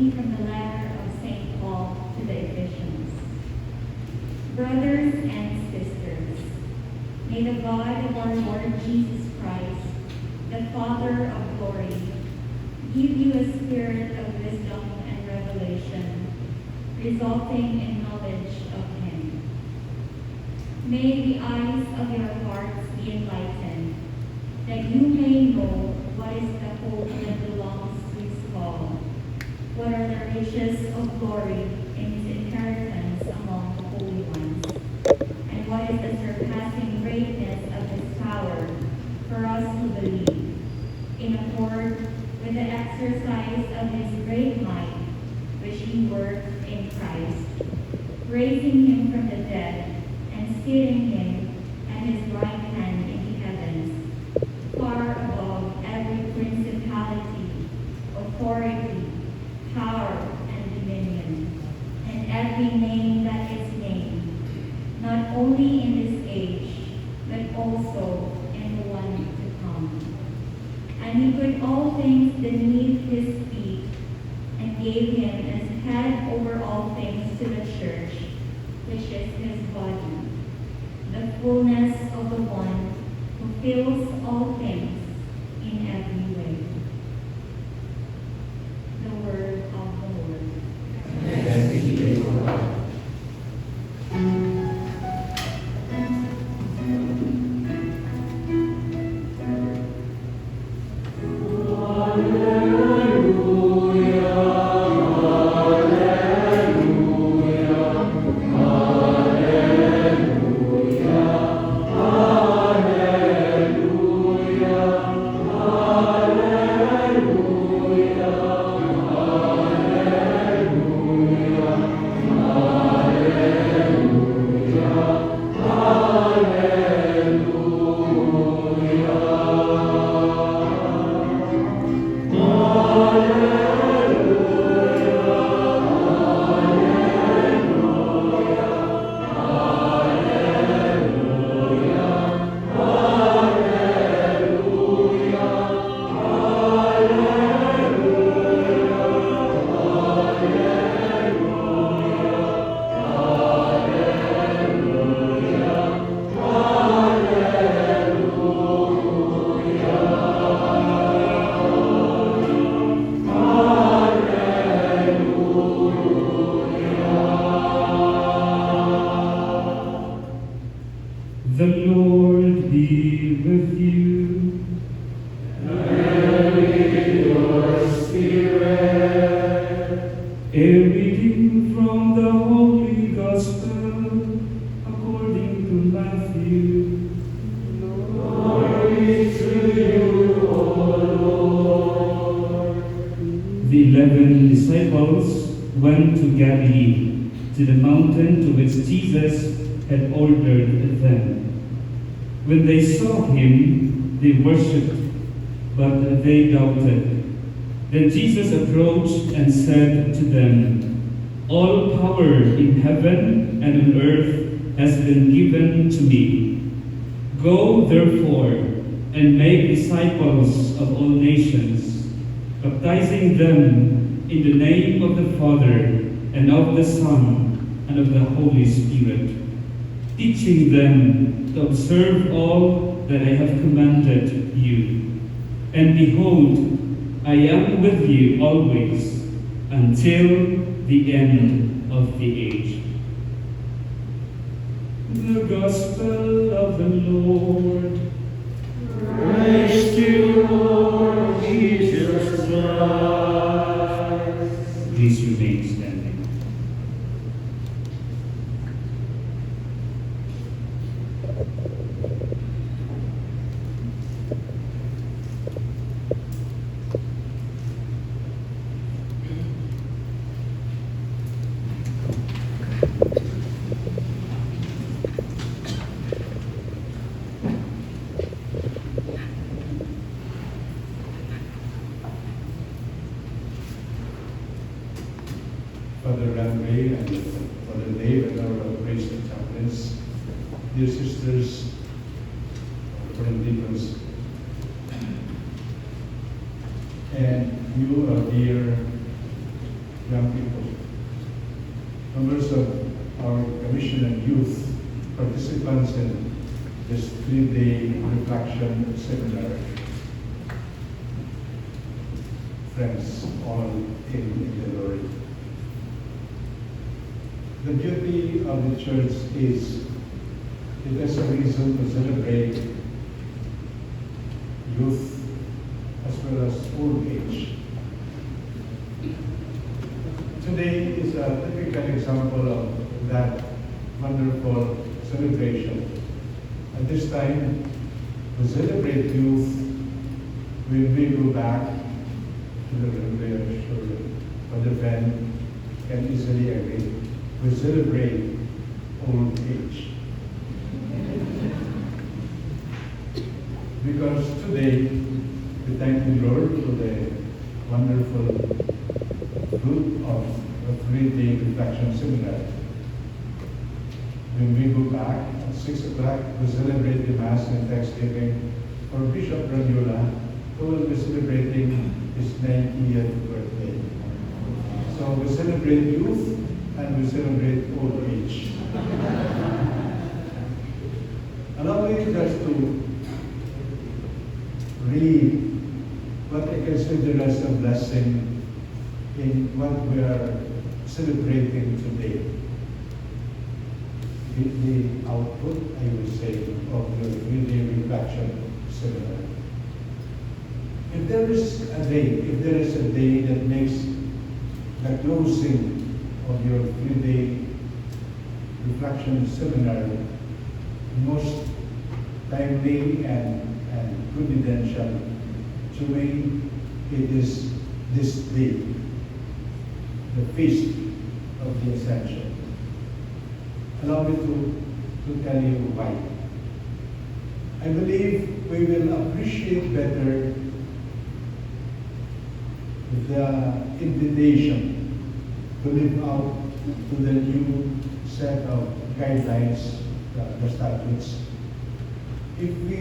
reading from the letter of St. Paul to the Ephesians. Brothers and sisters, may the God of our Lord Jesus Christ, the Father of glory, give you a spirit of wisdom and revelation, resulting in knowledge of Him. May the eyes of your hearts be enlightened, that you may know what is the hope that belongs to His call, what are the riches of glory in His inheritance among the holy ones, and what is the surpassing greatness of His power for us who believe, in accord with the exercise of His great might, which He worked in Christ, raising Him from the dead and seating Him at His right hand in the heavens, far above every principality, authority, power, and dominion, and every name that is named, not only in this age, but also in the one to come. And He put all things beneath His feet, and gave Him as head over all things to the church, which is His body, the fullness of the one who fills all things in every way. The word of the Lord. Thanks be to God. The Lord be with you. And with your spirit. A reading from the Holy Gospel according to Matthew. Glory to you, O Lord. The 11 disciples went to Galilee, to the mountain to which Jesus had ordered them. When they saw Him, they worshipped, but they doubted. Then Jesus approached and said to them, "All power in heaven and on earth has been given to me. Go, therefore, and make disciples of all nations, baptizing them in the name of the Father, and of the Son, and of the Holy Spirit, teaching them to observe all that I have commanded you. And behold, I am with you always, until the end of the age." The Gospel of the Lord. Praise to you, Lord Jesus Christ. Please remain standing. Father Ramray and Father Dave and our operational chaplains, dear sisters, foreign deacons, and you, our dear young people. Members of our commission and youth, participants in this 3-day reflection seminar, friends all in the Lord. The beauty of the church is it has a reason to celebrate youth as well as old age. Today is a typical example of that wonderful celebration. At this time, we celebrate youth when we go back to the railway, I'm sure Brother Ben can easily agree. We celebrate old age. Because today, we thank the Lord for the wonderful fruit of a 3-day reflection seminar. When we go back at 6 o'clock, we celebrate the Mass and Thanksgiving for Bishop Ranyola, who will be celebrating his 90th birthday. So we celebrate youth and we celebrate old age. Allow me just to read what I consider as a blessing in what we are celebrating today. The output, I would say, of the 3-day reflection seminar. If there is a day that makes the closing of your 3-day reflection seminar most timely and providential, to me, it is this day, the feast of the Ascension. Allow me to tell you why. I believe we will appreciate better the invitation to live out to the new set of guidelines, the statutes. If we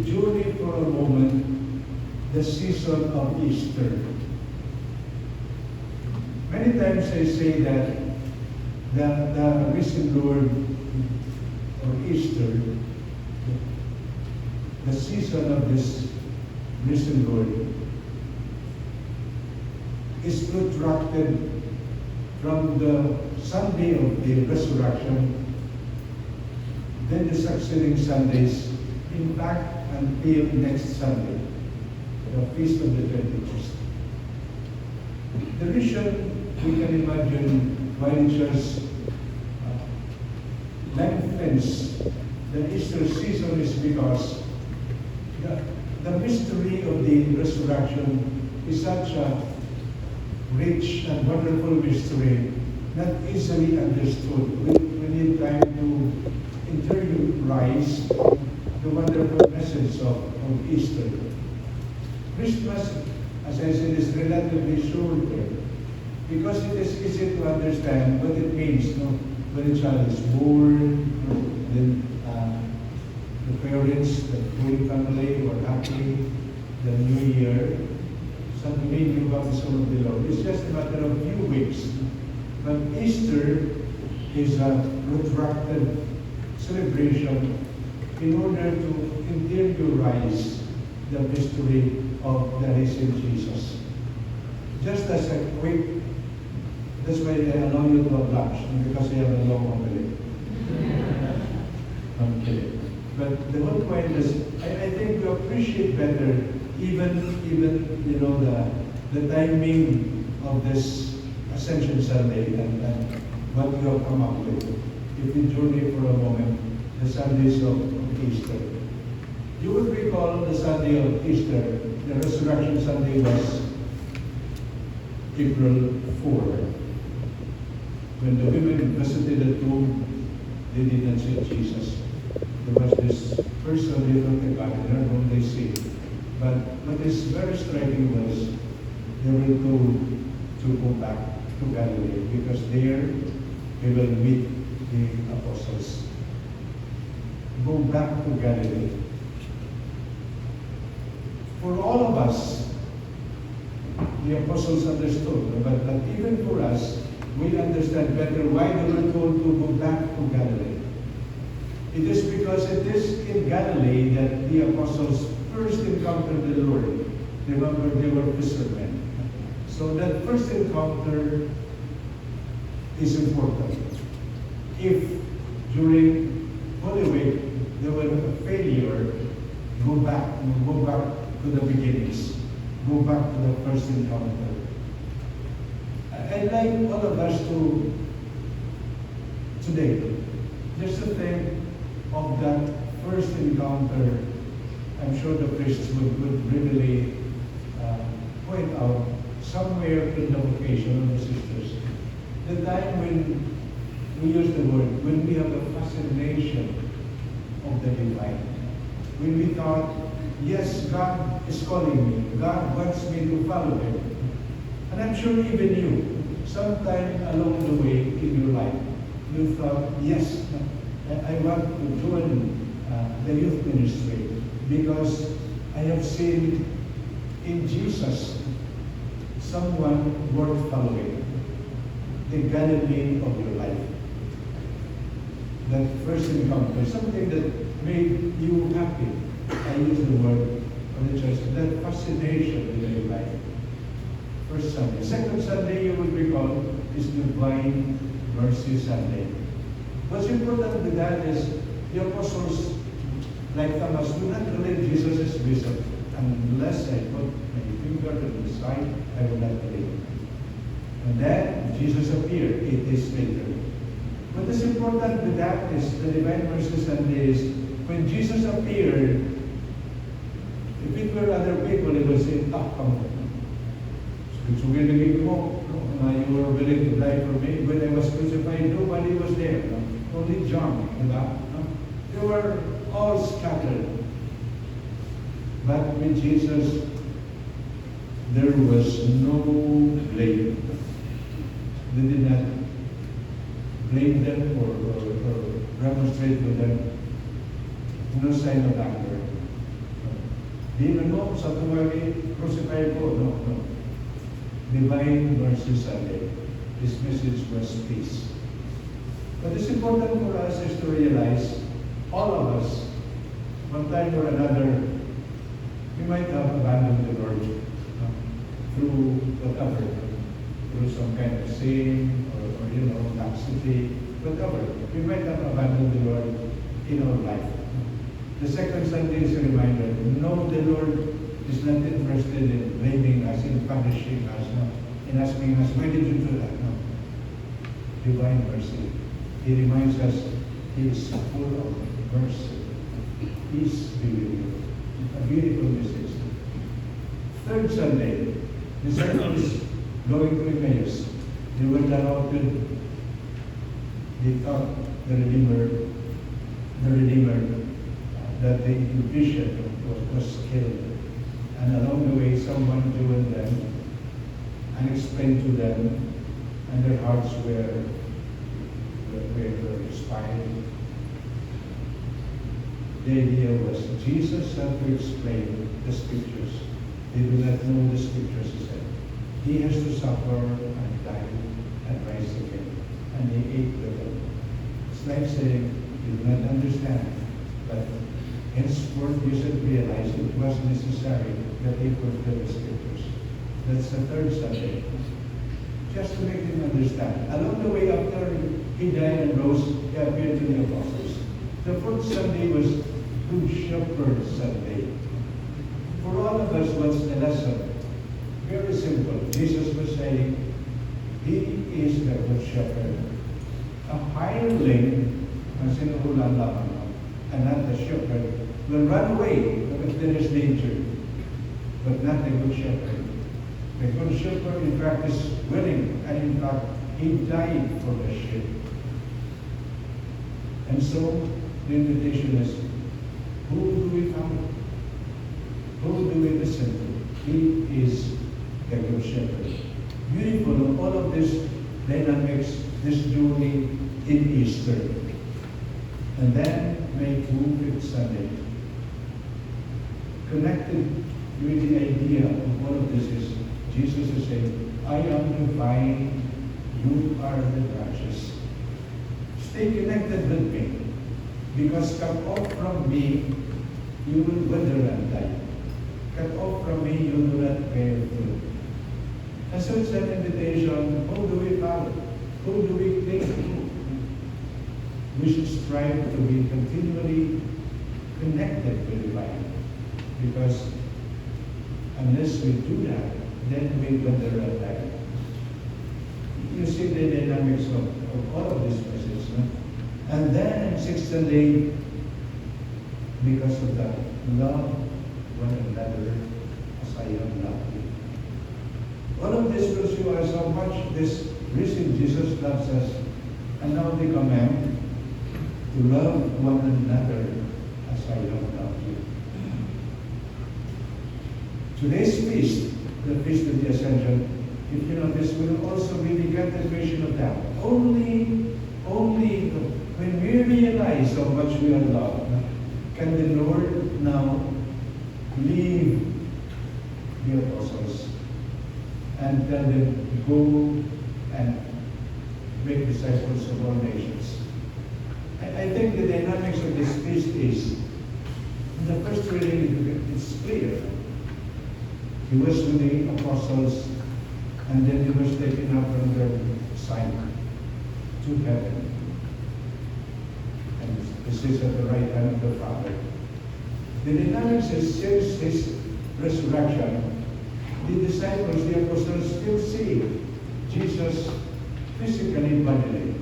journey for a moment the season of Easter, many times I say that the risen Lord or Easter, the season of this risen Lord is protracted from the Sunday of the resurrection, then the succeeding Sundays, in fact, until next Sunday, the Feast of the 21st. The reason we can imagine why the church lengthens the Easter season is because the mystery of the resurrection is such a rich and wonderful mystery, not easily understood. We need time to interiorize the wonderful message of Easter. Christmas, as I said, is relatively shorter because it is easy to understand what it means. When a child is born, then the parents, the whole family were happy, the new year, some dominggo baptism of the Lord. It's just a matter of few weeks. But Easter is a protracted celebration in order to interiorize the mystery of the risen Jesus. Just as a quick, that's why I allow you to have lunch, because I have a long homily. I'm kidding. But the whole point is, I think we appreciate better even the timing of this Ascension Sunday and what we have come up with. If we journey for a moment, the Sundays of Easter. You would recall the Sunday of Easter, the Resurrection Sunday was April 4. When the women visited the tomb, they did not see Jesus. There was this person, little gardener, whom they see. But what is very striking was they were told to go back to Galilee because there they will meet the apostles. Go back to Galilee. For all of us, the apostles understood, but even for us, we understand better why they were told to go back to Galilee. It is because it is in Galilee that the apostles first encountered the Lord. Remember, they were fishermen. So that first encounter is important. If during Holy Week there was a failure, go back to the beginnings. Go back to the first encounter. I'd like all of us to, today, just to think of that first encounter. I'm sure the priests would really point out somewhere in the vocation of the sisters, the time when we use the word, when we have a fascination of the divine. When we thought, yes, God is calling me. God wants me to follow Him. And I'm sure even you, sometime along the way in your life, you thought, yes, I want to join the youth ministry because I have seen in Jesus someone worth following, the Galilee of your life. That first encounter, something that made you happy. I use the word for the church, that fascination in your life. First Sunday. Second Sunday, you will recall, is Divine Mercy Sunday. What's important with that is the apostles, like Thomas, do not believe Jesus is risen. Unless I put my finger to the side, I will not believe. And then Jesus appeared 8 days later. What is important with that is the Divine Mercy Sunday is when Jesus appeared, if it were other people, it would say, come on. So you were willing to die for me. When I was crucified, nobody was there. No? Only John. No? They were all scattered. But with Jesus, there was no blame. They did not blame them or remonstrate with them. No sign of anger. Di no, sa tumagi, crucified ko. No. Divine Mercy Sunday. This message was peace. But it's important for us is to realize, all of us, one time or another, we might have abandoned the Lord through whatever, through some kind of sin or laxity, whatever. We might have abandoned the Lord in our life. The second Sunday is a reminder, no, the Lord is not interested in blaming us, in punishing us, in asking us, why did you do that? No. Divine mercy. He reminds us, He is full of mercy. Peace be with you. A beautiful message. Third Sunday, the disciples going to Mayo. They were doubted. They thought the Redeemer, that the vision was killed. And along the way, someone joined them and explained to them, and their hearts were inspired. The idea was Jesus had to explain the scriptures. They do not know the scriptures, he said. He has to suffer and die and rise again. And they ate with them. It's like saying, you do not understand, but henceforth you should realize it was necessary that they fulfill the scriptures. That's the third Sunday. Just to make them understand. Along the way, after he died and rose, he appeared to the apostles. The fourth Sunday was Good Shepherd Sunday. For all of us, what's the lesson? Very simple. Jesus was saying, He is the Good Shepherd. A hireling, and not the shepherd, will run away if there is danger, but not the Good Shepherd. The Good Shepherd, in fact, is willing, and in fact, He died for the sheep. And so, the invitation is, who do we follow? Who do we listen to? He is the Good Shepherd. Beautiful of all of this dynamics, this journey in Easter. And then May 5th Sunday. Connected with the idea of all of this is Jesus is saying, I am the vine, you are the branches. Stay connected with me, because cut off from me, you will wither and die. Cut off from me, you do not bear fruit. And so it's an invitation, who do we follow? Who do we cling to? We should strive to be continually connected with the vine, because unless we do that, then we wither and die. You see the dynamics of all of these verses. No? And then, 16th, because of that, love one another as I have loved you. All of this will show us how much this risen Jesus loves us, and now the command to love one another as I have loved you. Today's feast, the Feast of the Ascension, if you notice, will also be the continuation of that. Only when we realize how much we are loved, can the Lord now leave the apostles and tell them, go and make disciples of all nations. I think the dynamics of this feast is, in the first reading, it's clear. He was with the apostles, and then he was taken up from their side to heaven. And this is at the right hand of the Father. The dynamics is, since his resurrection, the disciples, the apostles, still see Jesus physically, bodily,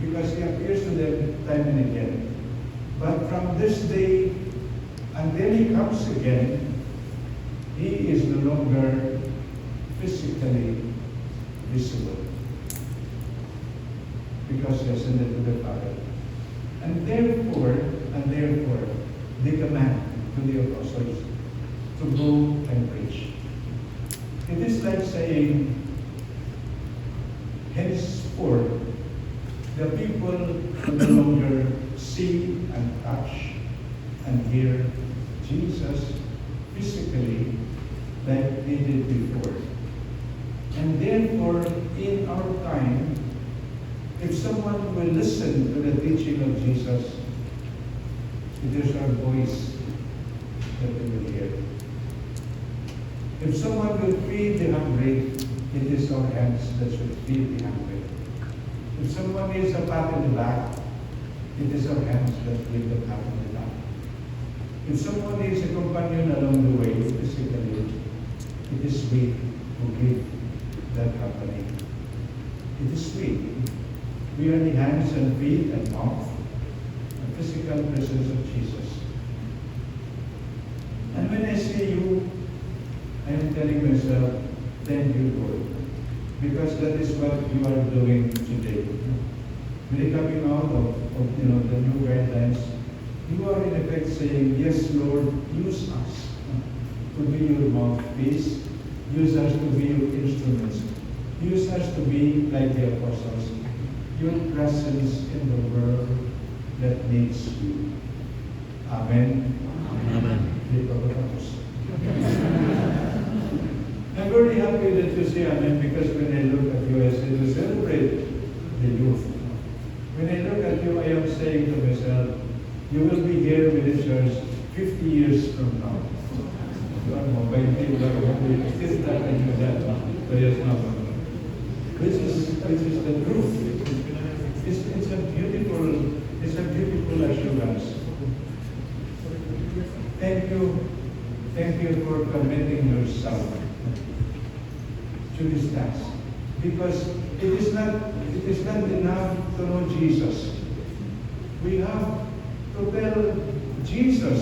because he appears to them time and again. But from this day until he comes again, he is no longer physically visible, because he ascended to the Father. And therefore, the command to the apostles to go and preach. It is like saying, henceforth, the people will no longer see and touch and hear Jesus physically like they did before. And therefore, in our time, if someone will listen to the teaching of Jesus, it is our voice that they will hear. If someone will feed the hungry, it is our hands that should feed the hungry. If someone needs a pat in the back, it is our hands that give the pat in the back. If someone needs a companion along the way, physically, it is we who give that company. It is we. We are the hands and feet and mouth, the physical presence of Jesus. And when I see you, I am telling myself, thank you, Lord, because that is what you are doing today. When you're coming out of the new guidelines, you are in effect saying, yes, Lord, use us to be your mouthpiece, use us to be your instruments, use us to be like the apostles, your presence in the world that needs you. Amen. Amen. I'm very happy that you say amen, because when I look at you, I say to celebrate the youth. When I look at you, I am saying to myself, you will be here with the church 50 years from now. Which is the truth. It's a beautiful assurance. Thank you for committing yourself to this task. Because it is not enough to know Jesus. We have to tell Jesus,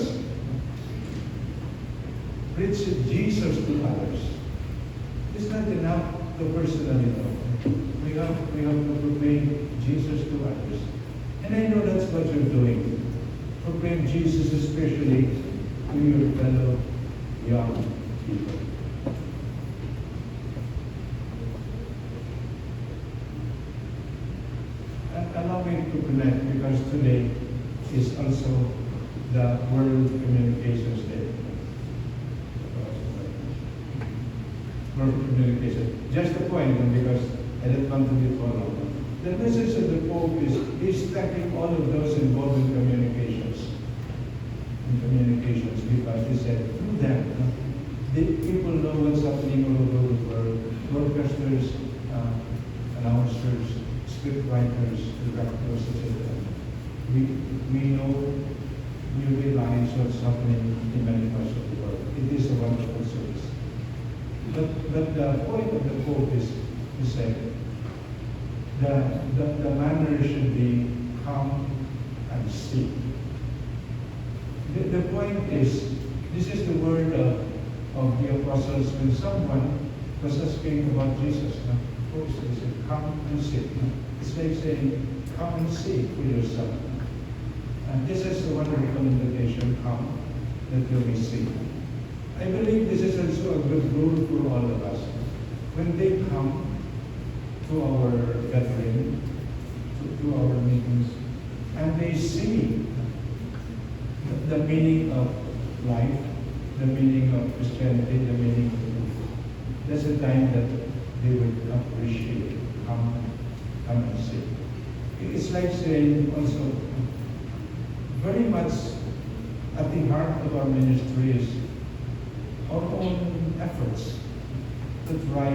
preach Jesus to others. It's not enough to personally know. We have to proclaim Jesus to others. And I know that's what you're doing. Proclaim Jesus especially to your fellow young people. Allow me to connect, because today is also the World Communications Day. for communication. Just a point, because I don't want to be followed. The message of the Pope is he's thanking all of those involved in communications. Because he said, through them, the people know what's happening all over the world. Broadcasters, announcers, script writers, directors, etc. We know, we realize what's happening in many parts of the world. It is a wonderful service. But the point of the Pope is to say the manner should be come and see. The point is, this is the word of the apostles when someone was asking about Jesus. They said, come and see. It's like saying, come and see for yourself. And this is a wonderful invitation, come, that you may see. I believe this is also a good rule for all of us. When they come to our gathering, to our meetings, and they see the meaning of life, the meaning of Christianity, the meaning of truth, that's a time that they would appreciate, come and see. It's like saying also, very much at the heart of our ministry is our own efforts to try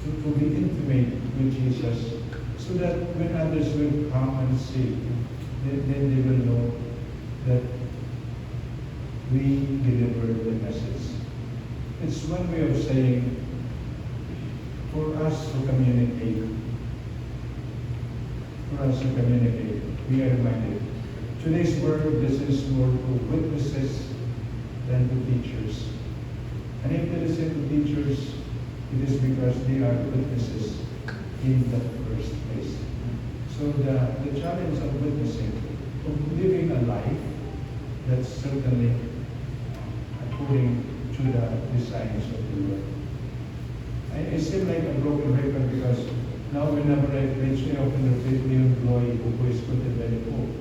to be intimate with Jesus, so that when others will come and see, then they will know that we deliver the message. It's one way of saying, for us to communicate, we are reminded. Today's word, this is more to witnesses than to teachers. And if there is to teachers, it is because they are witnesses in the first place. So the challenge of witnessing, of living a life that's certainly according to the designs of the Lord. I seem like a broken record because now whenever I preach, I often repeat Leon Bloy, who is quoted by the Pope.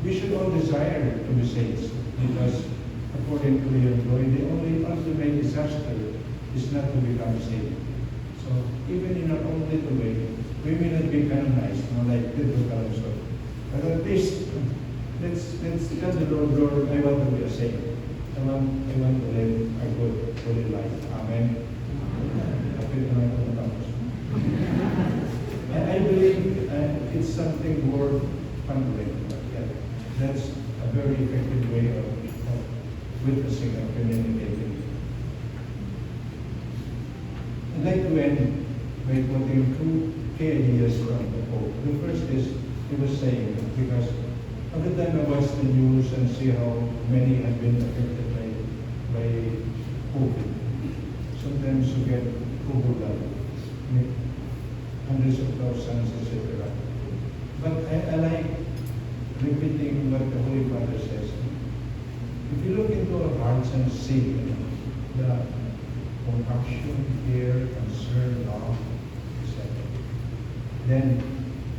We should all desire to be saints, because according to Leon Bloy, the only ultimate disaster is not to become saved. So even in our own little way, we may not be canonized, like Pedro Calabasot. But at least let's tell the Lord, I want to be a saint. I want to live a good, holy life. Amen. I believe it's something worth pondering. That's a very effective way of witnessing and communicating. I'd like to end by quoting two key ideas from the Pope. The first is, he was saying, because every time I watch the news and see how many have been affected by COVID, sometimes you get overwhelmed, hundreds of thousands, etc. But I like repeating what the Holy Father says. If you look into our hearts and see the compassion, care, concern, love, etc., then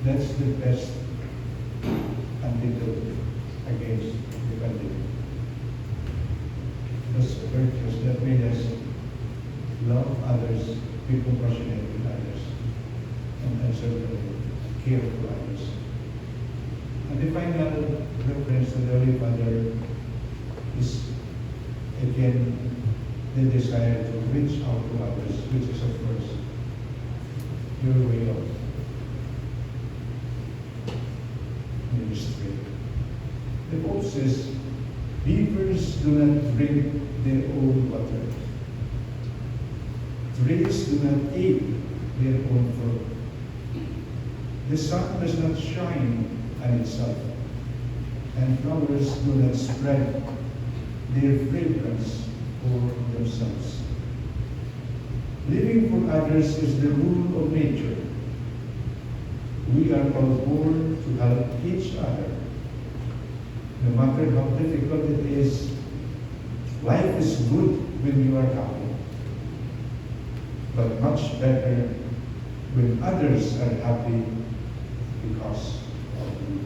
that's the best antidote against the pandemic. Those virtues that made us love others, be compassionate with others, and certainly care for others. And the final reference to the Holy Father is, again, the desire to reach out to others, which is, of course, your way of ministry. The Pope says, beavers do not drink their own water. Trees do not eat their own fruit. The sun does not shine on itself, and flowers do not spread their fragrance for themselves. Living for others is the rule of nature. We are all born to help each other. No matter how difficult it is, life is good when you are happy, but much better when others are happy because of you.